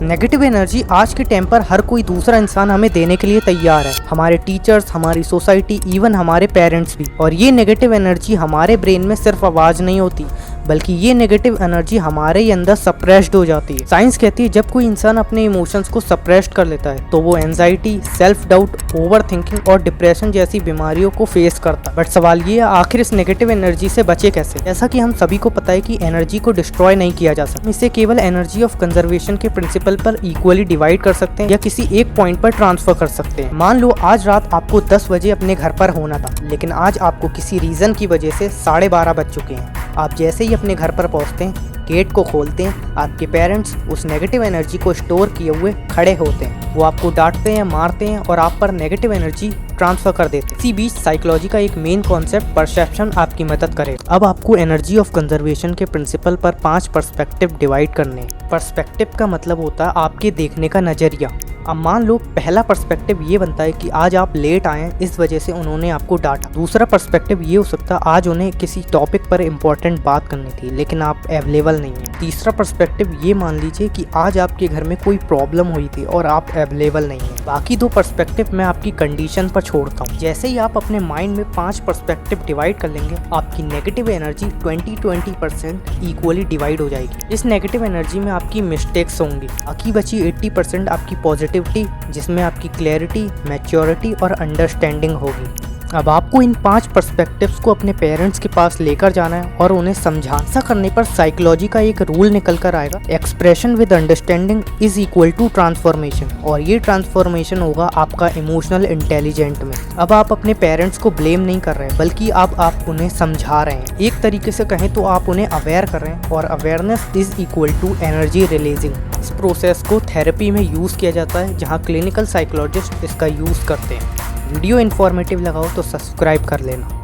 Negative energy आज के time पर हर कोई दूसरा इंसान हमें देने के लिए तैयार है, हमारे टीचर्स, हमारी सोसाइटी, इवन हमारे पेरेंट्स भी। और ये नेगेटिव एनर्जी हमारे ब्रेन में सिर्फ आवाज़ नहीं होती, बल्कि ये नेगेटिव एनर्जी हमारे ही अंदर सप्रेस्ड हो जाती है। साइंस कहती है जब कोई इंसान अपने इमोशंस को सप्रेस्ड कर लेता है तो वो anxiety, self doubt, over thinking और डिप्रेशन जैसी बीमारियों को फेस करता है। बट सवाल ये है, आखिर इस नेगेटिव एनर्जी से बचे कैसे? जैसा कि हम सभी को पता है कि एनर्जी को डिस्ट्रॉय नहीं किया जा सकता, इसे केवल एनर्जी ऑफ कंजर्वेशन के प्रिंसिपल पर इक्वली डिवाइड कर सकते हैं या किसी एक पॉइंट पर ट्रांसफर कर सकते हैं। मान लो आज रात आपको 10 बजे अपने घर पर होना था, लेकिन आज आपको किसी रीजन की वजह से 12:30 बज चुके हैं। आप जैसे ही अपने घर पर पहुंचते हैं, गेट को खोलते हैं, आपके पेरेंट्स उस नेगेटिव एनर्जी को स्टोर किए हुए खड़े होते हैं। वो आपको डांटते हैं, मारते हैं और आप पर नेगेटिव एनर्जी ट्रांसफर कर देते हैं। इसी बीच साइकोलॉजी का एक मेन कॉन्सेप्ट परसेप्शन आपकी मदद करे। अब आपको एनर्जी ऑफ कंजर्वेशन के प्रिंसिपल पर 5 पर्सपेक्टिव डिवाइड करने हैं। पर्सपेक्टिव का मतलब होता है आपके देखने का नजरिया। अब मान लो पहला पर्सपेक्टिव ये बनता है कि आज आप लेट आए हैं, इस वजह से उन्होंने आपको डांटा। दूसरा पर्सपेक्टिव ये हो सकता है आज उन्हें किसी टॉपिक पर इम्पोर्टेंट बात करनी थी, लेकिन आप अवेलेबल नहीं हैं। तीसरा पर्सपेक्टिव ये मान लीजिए कि आज आपके घर में कोई प्रॉब्लम हुई थी और आप अवेलेबल नहीं हैं। बाकी 2 पर्सपेक्टिव मैं आपकी कंडीशन पर छोड़ता हूँ। जैसे ही आप अपने माइंड में 5 पर्सपेक्टिव डिवाइड कर लेंगे, आपकी नेगेटिव एनर्जी 20% इक्वली डिवाइड हो जाएगी। इस नेगेटिव एनर्जी में आपकी मिस्टेक्स होंगी, बाकी बची 80% आपकी पॉजिटिविटी, जिसमें आपकी क्लैरिटी, मैच्योरिटी और अंडरस्टैंडिंग होगी। अब आपको इन 5 पर्सपेक्टिव्स को अपने पेरेंट्स के पास लेकर जाना है और उन्हें समझाना। ऐसा करने पर साइकोलॉजी का एक रूल निकल कर आएगा, expression with understanding is equal to transformation. और ये ट्रांसफॉर्मेशन होगा आपका इमोशनल इंटेलिजेंट में। अब आप अपने पेरेंट्स को ब्लेम नहीं कर रहे हैं, बल्कि अब आप उन्हें समझा रहे हैं। एक तरीके से कहें तो आप उन्हें अवेयर कर रहे हैं, और awareness is equal to energy releasing. इस प्रोसेस को थेरेपी में यूज़ किया जाता है, जहाँ क्लिनिकल साइकोलॉजिस्ट इसका यूज़ करते हैं। वीडियो इन्फॉर्मेटिव लगा हो तो सब्सक्राइब कर लेना।